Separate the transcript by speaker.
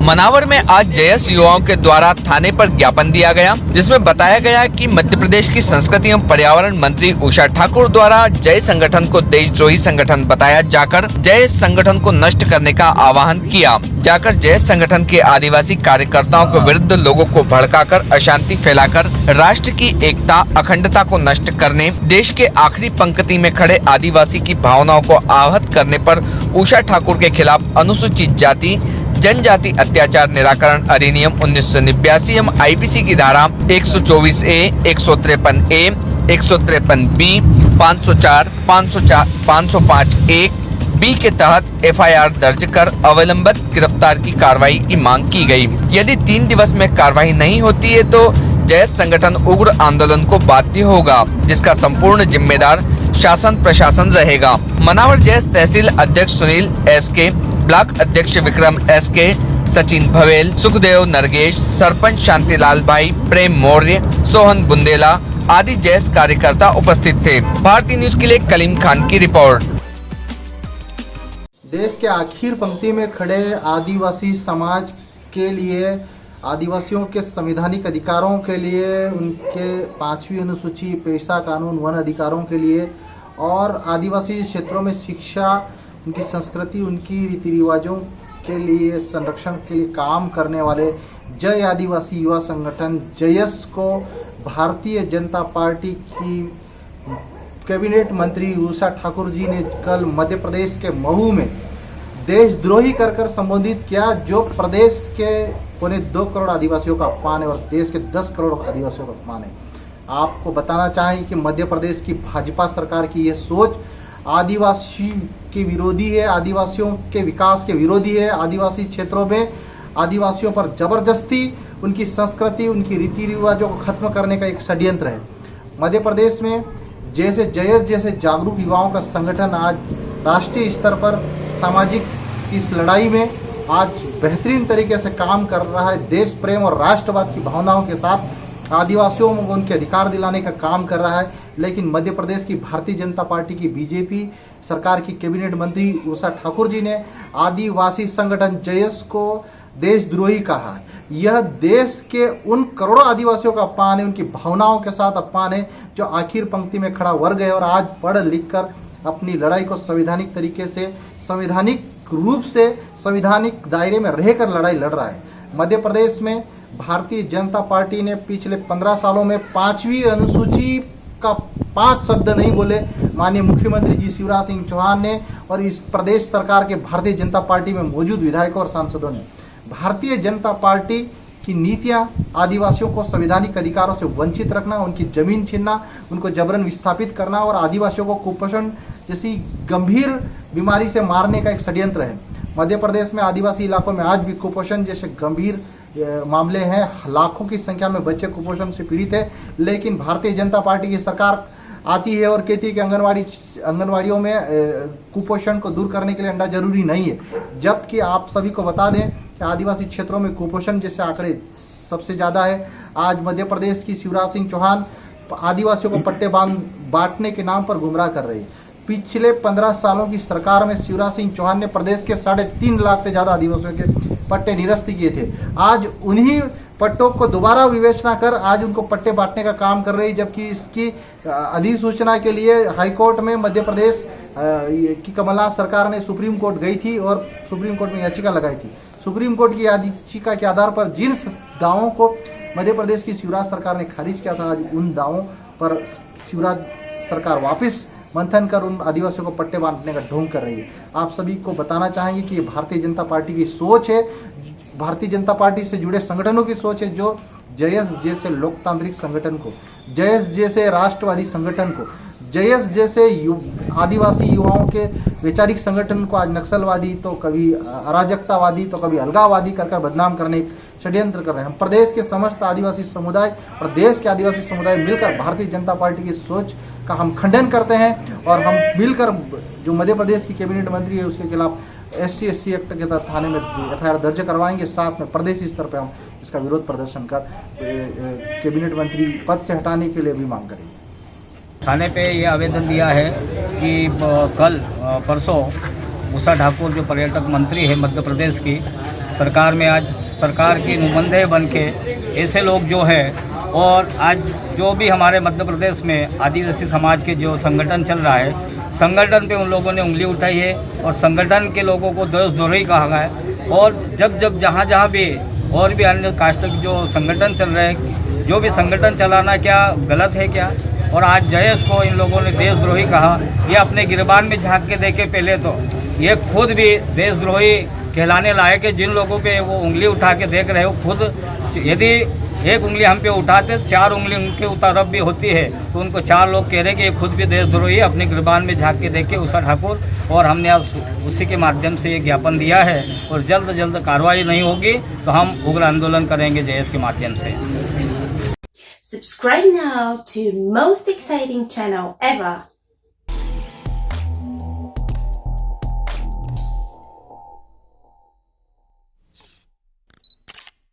Speaker 1: मनावर में आज जयस युवाओं के द्वारा थाने पर ज्ञापन दिया गया, जिसमें बताया गया कि मध्य प्रदेश की संस्कृति एवं पर्यावरण मंत्री उषा ठाकुर द्वारा जय संगठन को देशद्रोही संगठन बताया जाकर जय संगठन को नष्ट करने का आह्वान किया। जाकर जय संगठन के आदिवासी कार्यकर्ताओं के विरुद्ध लोगों को भड़काकर अशांति फैलाकर राष्ट्र की एकता अखंडता को नष्ट करने, देश के आखिरी पंक्ति में खड़े आदिवासी की भावनाओं को आहत करने पर उषा ठाकुर के खिलाफ अनुसूचित जाति जनजाति अत्याचार निराकरण अधिनियम 1989 एवं आईपीसी की धारा 124A, 153A, 153B, 504, 505A B के तहत एफआईआर दर्ज कर अविलंबित गिरफ्तार की कार्रवाई की मांग की गई। यदि 3 दिवस में कार्रवाई नहीं होती है तो जय संगठन उग्र आंदोलन को बाध्य होगा, जिसका संपूर्ण जिम्मेदार शासन प्रशासन रहेगा। मनावर जय तहसील अध्यक्ष सुनील SK, ब्लॉक अध्यक्ष विक्रम SK, सचिन भवेल, सुखदेव नरगेश, सरपंच शांतिलाल भाई, प्रेम मौर्य, सोहन बुंदेला आदि जैस कार्यकर्ता उपस्थित थे। भारतीय न्यूज के लिए कलीम खान की रिपोर्ट।
Speaker 2: देश के आखिर पंक्ति में खड़े आदिवासी समाज के लिए, आदिवासियों के संवैधानिक अधिकारों के लिए, उनके 5वीं अनुसूची, पेशा कानून, वन अधिकारों के लिए और आदिवासी क्षेत्रों में शिक्षा, उनकी संस्कृति, उनकी रीति रिवाजों के लिए संरक्षण के लिए काम करने वाले जय आदिवासी युवा संगठन जयस को भारतीय जनता पार्टी की कैबिनेट मंत्री उषा ठाकुर जी ने कल मध्य प्रदेश के महू में देशद्रोही कर संबोधित किया, जो प्रदेश के 2 करोड़ आदिवासियों का अपमान है और देश के 10 करोड़ आदिवासियों का अपमान है। आपको बताना चाहेंगे कि मध्य प्रदेश की भाजपा सरकार की यह सोच आदिवासी के विरोधी है, आदिवासियों के विकास के विरोधी है। आदिवासी क्षेत्रों में आदिवासियों पर जबरदस्ती उनकी संस्कृति, उनकी रीति रिवाजों को खत्म करने का एक षड्यंत्र है। मध्य प्रदेश में जैसे जयस जैसे जागरूक युवाओं का संगठन आज राष्ट्रीय स्तर पर सामाजिक इस लड़ाई में आज बेहतरीन तरीके से काम कर रहा है। देश प्रेम और राष्ट्रवाद की भावनाओं के साथ आदिवासियों को उनके अधिकार दिलाने का काम कर रहा है। लेकिन मध्य प्रदेश की भारतीय जनता पार्टी की बीजेपी सरकार की कैबिनेट मंत्री उषा ठाकुर जी ने आदिवासी संगठन जयस को देशद्रोही कहा है। यह देश के उन करोड़ों आदिवासियों का अपमान है, उनकी भावनाओं के साथ अपमान है, जो आखिर पंक्ति में खड़ा वर्ग है और आज पढ़ लिख कर अपनी लड़ाई को संवैधानिक तरीके से, संवैधानिक रूप से, संवैधानिक दायरे में रहकर लड़ाई लड़ रहा है। मध्य प्रदेश में भारतीय जनता पार्टी ने पिछले 15 सालों में 5वीं अनुसूची का 5 शब्द नहीं बोले माननीय मुख्यमंत्री जी शिवराज सिंह चौहान ने और इस प्रदेश सरकार के भारतीय जनता पार्टी में मौजूद विधायकों और सांसदों ने। भारतीय जनता पार्टी की नीतियां आदिवासियों को संवैधानिक अधिकारों से वंचित रखना, उनकी जमीन छीनना, उनको जबरन विस्थापित करना और आदिवासियों को कुपोषण जैसी गंभीर बीमारी से मारने का एक षड्यंत्र है। मध्य प्रदेश में आदिवासी इलाकों में आज भी कुपोषण जैसे गंभीर मामले हैं। लाखों की संख्या में बच्चे कुपोषण से पीड़ित है। लेकिन भारतीय जनता पार्टी की सरकार आती है और कहती है कि आंगनवाड़ियों में कुपोषण को दूर करने के लिए अंडा जरूरी नहीं है, जबकि आप सभी को बता दें कि आदिवासी क्षेत्रों में कुपोषण जैसे आंकड़े सबसे ज़्यादा है। आज मध्य प्रदेश की शिवराज सिंह चौहान आदिवासियों को पट्टे बांटने के नाम पर गुमराह कर रही है। पिछले 15 सालों की सरकार में शिवराज सिंह चौहान ने प्रदेश के 3.5 लाख से ज़्यादा आदिवासियों के पट्टे निरस्त किए थे। आज उन्हीं पट्टों को दोबारा विवेचना कर आज उनको पट्टे बांटने का काम कर रही, जबकि इसकी अधिसूचना के लिए हाईकोर्ट में मध्य प्रदेश की कमलनाथ सरकार ने सुप्रीम कोर्ट गई थी और सुप्रीम कोर्ट में याचिका लगाई थी। सुप्रीम कोर्ट की याचिका के आधार पर जिन दावों को मध्य प्रदेश की शिवराज सरकार ने खारिज किया था, आज उन दावों पर शिवराज सरकार वापस मंथन कर उन आदिवासियों को पट्टे बांटने का ढोंग कर रही है। आप सभी को बताना चाहेंगे कि ये भारतीय जनता पार्टी की सोच है, भारतीय जनता पार्टी से जुड़े संगठनों की सोच है, जो जयस जैसे लोकतांत्रिक संगठन को, जयस जैसे राष्ट्रवादी संगठन को, जयस जैसे आदिवासी युवाओं के वैचारिक संगठन को आज नक्सलवादी, तो कभी अराजकतावादी, तो कभी अलगाववादी कर बदनाम करने षड्यंत्र कर रहे हैं। हम प्रदेश के समस्त आदिवासी समुदाय, प्रदेश के आदिवासी समुदाय मिलकर भारतीय जनता पार्टी की सोच का हम खंडन करते हैं और हम मिलकर जो मध्य प्रदेश की कैबिनेट मंत्री है उसके खिलाफ SC/ST एक्ट के तहत थाने में FIR दर्ज करवाएंगे। साथ में प्रदेश स्तर पर हम इसका विरोध प्रदर्शन कर कैबिनेट मंत्री पद से हटाने के लिए भी मांग करेंगे।
Speaker 3: थाने पे ये आवेदन दिया है कि कल परसों उषा ठाकुर जो पर्यटक मंत्री है मध्य प्रदेश की, सरकार में आज सरकार की नुमाइंदे बन के ऐसे लोग जो है, और आज जो भी हमारे मध्य प्रदेश में आदिवासी समाज के जो संगठन चल रहा है, संगठन पे उन लोगों ने उंगली उठाई है और संगठन के लोगों को देशद्रोही कहा है। और जब जहाँ भी और भी अन्य कास्ट के जो संगठन चल रहे हैं, जो भी संगठन चलाना क्या गलत है क्या, और आज जयेश को इन लोगों ने देशद्रोही कहा। ये अपने गिरबान में झांक के देखे पहले तो, ये खुद भी देशद्रोही कहलाने लायक है। जिन लोगों पे वो उंगली उठा के देख रहे हो, खुद यदि एक उंगली हम पे उठाते 4 उंगली उनके तरफ भी होती है, तो उनको 4 लोग कह रहे हैं कि ये खुद भी देशद्रोही है। अपने गिरबान में झांक के देखे उषा ठाकुर, और हमने आज उसी के माध्यम से ये ज्ञापन दिया है। और जल्द कार्रवाई नहीं होगी तो हम उग्र आंदोलन करेंगे जयेश के माध्यम से।
Speaker 4: Subscribe now to most exciting channel ever.